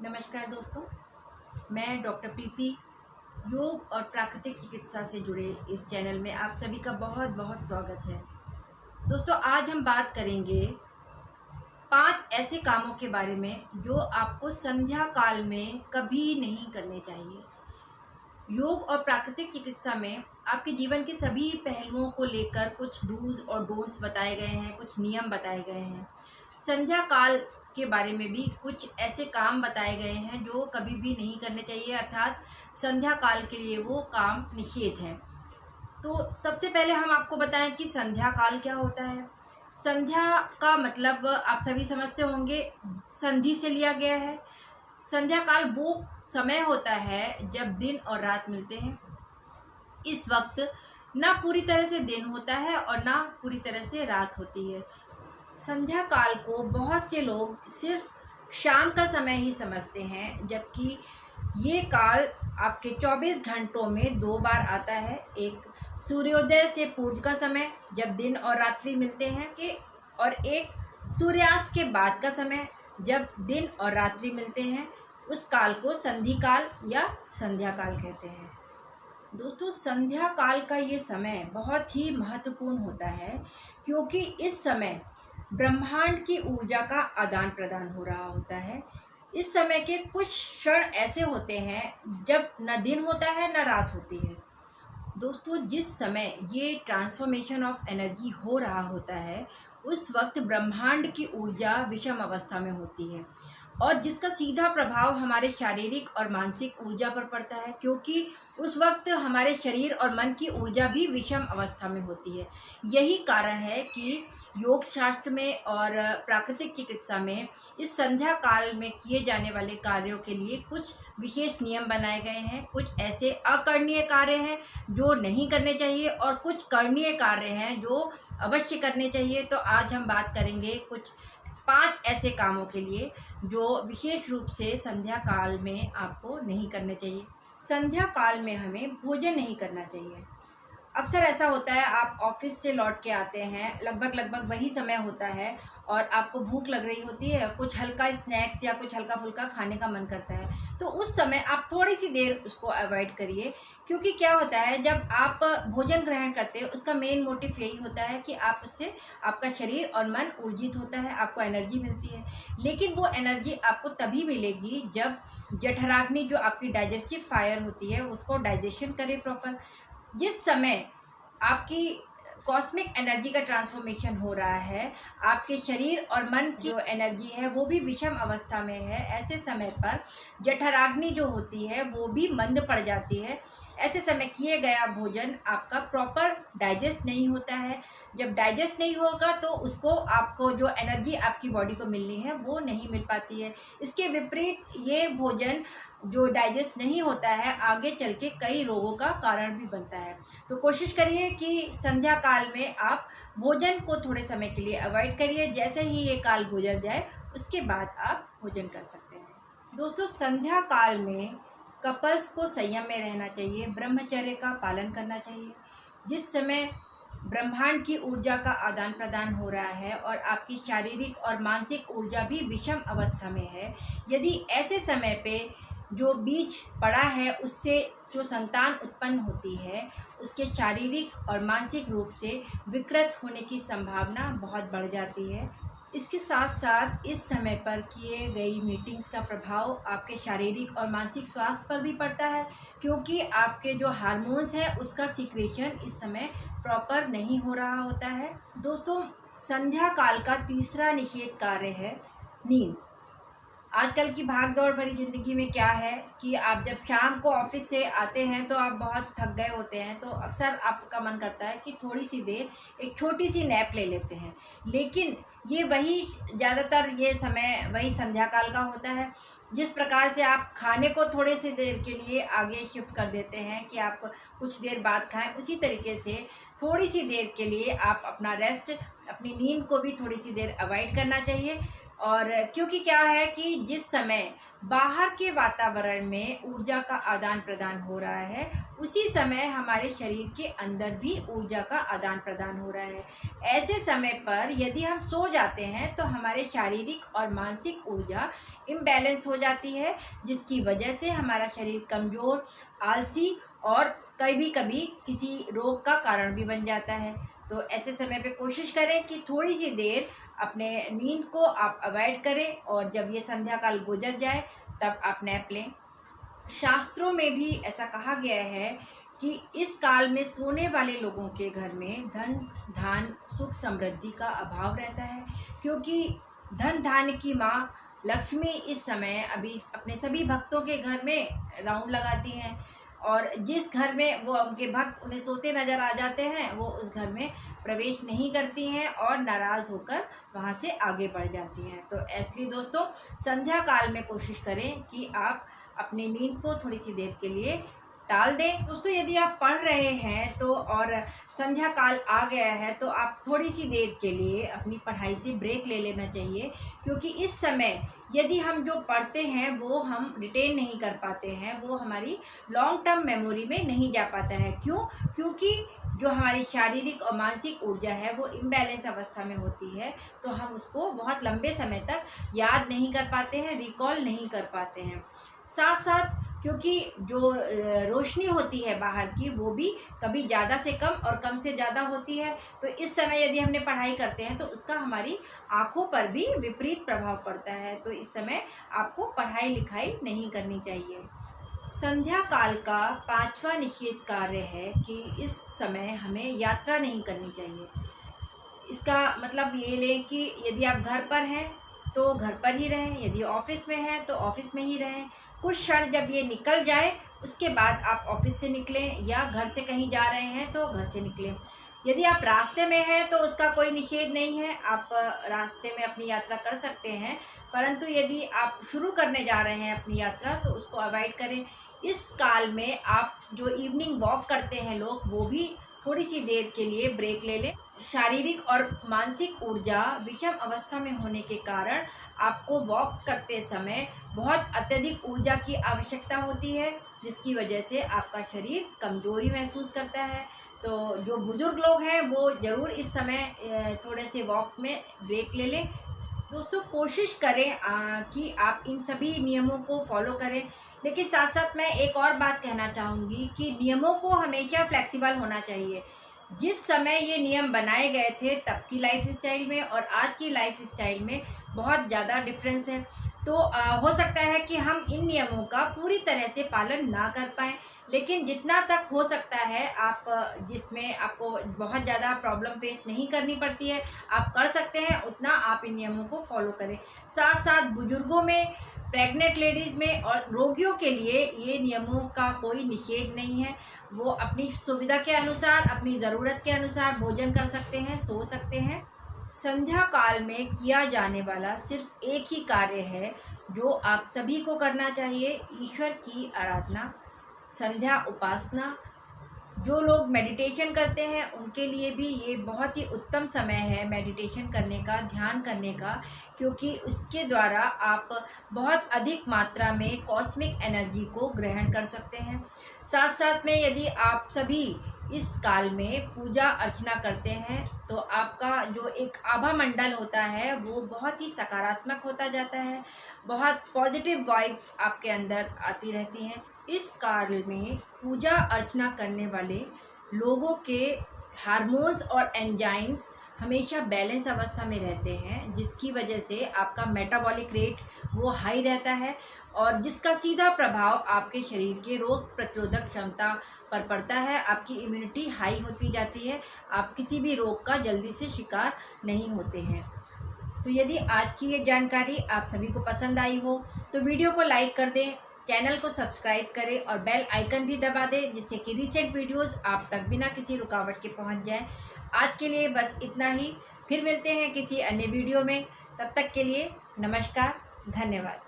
नमस्कार दोस्तों, मैं डॉक्टर प्रीति योग और प्राकृतिक चिकित्सा से जुड़े इस चैनल में आप सभी का बहुत बहुत स्वागत है। दोस्तों, आज हम बात करेंगे 5 ऐसे कामों के बारे में जो आपको संध्या काल में कभी नहीं करने चाहिए। योग और प्राकृतिक चिकित्सा में आपके जीवन के सभी पहलुओं को लेकर कुछ डूज और डोंट्स बताए गए हैं, कुछ नियम बताए गए हैं। संध्या काल के बारे में भी कुछ ऐसे काम बताए गए हैं जो कभी भी नहीं करने चाहिए, अर्थात संध्या काल के लिए वो काम निषेध हैं। तो सबसे पहले हम आपको बताएं कि संध्या काल क्या होता है। संध्या का मतलब आप सभी समझते होंगे, संधि से लिया गया है। संध्या काल वो समय होता है जब दिन और रात मिलते हैं। इस वक्त ना पूरी तरह से दिन होता है और ना पूरी तरह से रात होती है। संध्या काल को बहुत से लोग सिर्फ शाम का समय ही समझते हैं, जबकि ये काल आपके 24 घंटों में 2 बार आता है। एक सूर्योदय से पूर्व का समय जब दिन और रात्रि मिलते हैं और एक सूर्यास्त के बाद का समय जब दिन और रात्रि मिलते हैं। उस काल को संधि काल या संध्या काल कहते हैं। दोस्तों, संध्या काल का ये समय बहुत ही महत्वपूर्ण होता है, क्योंकि इस समय ब्रह्मांड की ऊर्जा का आदान प्रदान हो रहा होता है। इस समय के कुछ क्षण ऐसे होते हैं जब न दिन होता है न रात होती है। दोस्तों, जिस समय ये ट्रांसफॉर्मेशन ऑफ एनर्जी हो रहा होता है उस वक्त ब्रह्मांड की ऊर्जा विषम अवस्था में होती है, और जिसका सीधा प्रभाव हमारे शारीरिक और मानसिक ऊर्जा पर पड़ता है, क्योंकि उस वक्त हमारे शरीर और मन की ऊर्जा भी विषम अवस्था में होती है। यही कारण है कि योग शास्त्र में और प्राकृतिक चिकित्सा में इस संध्या काल में किए जाने वाले कार्यों के लिए कुछ विशेष नियम बनाए गए हैं। कुछ ऐसे अकरणीय कार्य हैं जो नहीं करने चाहिए और कुछ करणीय कार्य हैं जो अवश्य करने चाहिए। तो आज हम बात करेंगे कुछ 5 ऐसे कामों के लिए जो विशेष रूप से संध्या काल में आपको नहीं करने चाहिए। संध्या काल में हमें भोजन नहीं करना चाहिए। अक्सर ऐसा होता है, आप ऑफिस से लौट के आते हैं, लगभग वही समय होता है और आपको भूख लग रही होती है, कुछ हल्का स्नैक्स या कुछ हल्का फुल्का खाने का मन करता है। तो उस समय आप थोड़ी सी देर उसको अवॉइड करिए, क्योंकि क्या होता है, जब आप भोजन ग्रहण करते हैं उसका मेन मोटिव यही होता है कि आप उससे आपका शरीर और मन ऊर्जित होता है, आपको एनर्जी मिलती है। लेकिन वो एनर्जी आपको तभी मिलेगी जब जठराग्नि, जो आपकी डाइजेस्टिव फायर होती है, उसको डाइजेशन करे प्रॉपर। जिस समय आपकी कॉस्मिक एनर्जी का ट्रांसफॉर्मेशन हो रहा है, आपके शरीर और मन की जो एनर्जी है वो भी विषम अवस्था में है, ऐसे समय पर जठराग्नि जो होती है वो भी मंद पड़ जाती है। ऐसे समय किए गया भोजन आपका प्रॉपर डाइजेस्ट नहीं होता है। जब डाइजेस्ट नहीं होगा तो उसको आपको जो एनर्जी आपकी बॉडी को मिलनी है वो नहीं मिल पाती है। इसके विपरीत ये भोजन जो डाइजेस्ट नहीं होता है आगे चल के कई रोगों का कारण भी बनता है। तो कोशिश करिए कि संध्या काल में आप भोजन को थोड़े समय के लिए अवॉइड करिए। जैसे ही ये काल गुजर जाए उसके बाद आप भोजन कर सकते हैं। दोस्तों, संध्या काल में कपल्स को संयम में रहना चाहिए, ब्रह्मचर्य का पालन करना चाहिए। जिस समय ब्रह्मांड की ऊर्जा का आदान प्रदान हो रहा है और आपकी शारीरिक और मानसिक ऊर्जा भी विषम अवस्था में है, यदि ऐसे समय पे जो बीज पड़ा है उससे जो संतान उत्पन्न होती है उसके शारीरिक और मानसिक रूप से विकृत होने की संभावना बहुत बढ़ जाती है। इसके साथ साथ इस समय पर किए गई मीटिंग्स का प्रभाव आपके शारीरिक और मानसिक स्वास्थ्य पर भी पड़ता है, क्योंकि आपके जो हार्मोन्स हैं उसका सीक्रेशन इस समय प्रॉपर नहीं हो रहा होता है। दोस्तों, संध्या काल का तीसरा निषेध कार्य है नींद। आजकल की भाग दौड़ भरी ज़िंदगी में क्या है कि आप जब शाम को ऑफिस से आते हैं तो आप बहुत थक गए होते हैं, तो अक्सर आपका मन करता है कि थोड़ी सी देर एक छोटी सी नैप ले लेते हैं। लेकिन ये वही ज़्यादातर ये समय वही संध्या काल का होता है। जिस प्रकार से आप खाने को थोड़े से देर के लिए आगे शिफ्ट कर देते हैं कि आप कुछ देर बाद खाएं, उसी तरीके से थोड़ी सी देर के लिए आप अपना रेस्ट, अपनी नींद को भी थोड़ी सी देर अवॉइड करना चाहिए। और क्योंकि क्या है कि जिस समय बाहर के वातावरण में ऊर्जा का आदान प्रदान हो रहा है उसी समय हमारे शरीर के अंदर भी ऊर्जा का आदान प्रदान हो रहा है। ऐसे समय पर यदि हम सो जाते हैं तो हमारे शारीरिक और मानसिक ऊर्जा इम्बैलेंस हो जाती है, जिसकी वजह से हमारा शरीर कमज़ोर, आलसी और कभी कभी किसी रोग का कारण भी बन जाता है। तो ऐसे समय पे कोशिश करें कि थोड़ी सी देर अपने नींद को आप अवॉइड करें और जब ये संध्या काल गुजर जाए तब आप नैप लें। शास्त्रों में भी ऐसा कहा गया है कि इस काल में सोने वाले लोगों के घर में धन धान सुख समृद्धि का अभाव रहता है, क्योंकि धन धान्य की माँ लक्ष्मी इस समय अभी अपने सभी भक्तों के घर में राउंड लगाती हैं और जिस घर में वो उनके भक्त उन्हें सोते नज़र आ जाते हैं वो उस घर में प्रवेश नहीं करती हैं और नाराज़ होकर वहाँ से आगे बढ़ जाती हैं। तो इसलिए दोस्तों संध्या काल में कोशिश करें कि आप अपनी नींद को थोड़ी सी देर के लिए टाल दें। दोस्तों यदि आप पढ़ रहे हैं तो और संध्या काल आ गया है तो आप थोड़ी सी देर के लिए अपनी पढ़ाई से ब्रेक ले लेना चाहिए, क्योंकि इस समय यदि हम जो पढ़ते हैं वो हम रिटेन नहीं कर पाते हैं, वो हमारी लॉन्ग टर्म मेमोरी में नहीं जा पाता है। क्योंकि जो हमारी शारीरिक और मानसिक ऊर्जा है वो इम्बैलेंस अवस्था में होती है, तो हम उसको बहुत लंबे समय तक याद नहीं कर पाते हैं, रिकॉल नहीं कर पाते हैं। साथ साथ क्योंकि जो रोशनी होती है बाहर की वो भी कभी ज़्यादा से कम और कम से ज़्यादा होती है, तो इस समय यदि हमने पढ़ाई करते हैं तो उसका हमारी आँखों पर भी विपरीत प्रभाव पड़ता है। तो इस समय आपको पढ़ाई लिखाई नहीं करनी चाहिए। संध्या काल का 5वां निषेध कार्य है कि इस समय हमें यात्रा नहीं करनी चाहिए। इसका मतलब ये लें कि यदि आप घर पर हैं तो घर पर ही रहें, यदि ऑफिस में हैं तो ऑफिस में ही रहें। कुछ क्षण जब ये निकल जाए उसके बाद आप ऑफिस से निकलें, या घर से कहीं जा रहे हैं तो घर से निकलें। यदि आप रास्ते में हैं तो उसका कोई निषेध नहीं है, आप रास्ते में अपनी यात्रा कर सकते हैं, परंतु यदि आप शुरू करने जा रहे हैं अपनी यात्रा तो उसको अवॉइड करें। इस काल में आप जो इवनिंग वॉक करते हैं लोग, वो भी थोड़ी सी देर के लिए ब्रेक ले लें। शारीरिक और मानसिक ऊर्जा विषम अवस्था में होने के कारण आपको वॉक करते समय बहुत अत्यधिक ऊर्जा की आवश्यकता होती है, जिसकी वजह से आपका शरीर कमज़ोरी महसूस करता है। तो जो बुज़ुर्ग लोग हैं वो ज़रूर इस समय थोड़े से वॉक में ब्रेक ले लें। दोस्तों कोशिश करें कि आप इन सभी नियमों को फॉलो करें, लेकिन साथ साथ मैं एक और बात कहना चाहूँगी कि नियमों को हमेशा फ्लेक्सिबल होना चाहिए। जिस समय ये नियम बनाए गए थे तब की लाइफ स्टाइल में और आज की लाइफ स्टाइल में बहुत ज़्यादा डिफरेंस है। तो हो सकता है कि हम इन नियमों का पूरी तरह से पालन ना कर पाएँ, लेकिन जितना तक हो सकता है आप जिसमें आपको बहुत ज़्यादा प्रॉब्लम फेस नहीं करनी पड़ती है आप कर सकते हैं, उतना आप इन नियमों को फॉलो करें। साथ साथ बुजुर्गों में, प्रेग्नेंट लेडीज़ में और रोगियों के लिए ये नियमों का कोई निषेध नहीं है। वो अपनी सुविधा के अनुसार, अपनी ज़रूरत के अनुसार भोजन कर सकते हैं, सो सकते हैं। संध्या काल में किया जाने वाला सिर्फ एक ही कार्य है जो आप सभी को करना चाहिए, ईश्वर की आराधना, संध्या उपासना। जो लोग मेडिटेशन करते हैं उनके लिए भी ये बहुत ही उत्तम समय है मेडिटेशन करने का, ध्यान करने का, क्योंकि उसके द्वारा आप बहुत अधिक मात्रा में कॉस्मिक एनर्जी को ग्रहण कर सकते हैं। साथ साथ में यदि आप सभी इस काल में पूजा अर्चना करते हैं तो आपका जो एक आभा मंडल होता है वो बहुत ही सकारात्मक होता जाता है, बहुत पॉजिटिव वाइब्स आपके अंदर आती रहती हैं। इस काल में पूजा अर्चना करने वाले लोगों के हार्मोन्स और एंजाइम्स हमेशा बैलेंस अवस्था में रहते हैं, जिसकी वजह से आपका मेटाबॉलिक रेट वो हाई रहता है और जिसका सीधा प्रभाव आपके शरीर के रोग प्रतिरोधक क्षमता पर पड़ता है। आपकी इम्यूनिटी हाई होती जाती है, आप किसी भी रोग का जल्दी से शिकार नहीं होते हैं। तो यदि आज की ये जानकारी आप सभी को पसंद आई हो तो वीडियो को लाइक कर दें, चैनल को सब्सक्राइब करें और बेल आइकन भी दबा दें, जिससे कि रिसेंट वीडियोस आप तक बिना किसी रुकावट के पहुंच जाएं। आज के लिए बस इतना ही, फिर मिलते हैं किसी अन्य वीडियो में। तब तक के लिए नमस्कार, धन्यवाद।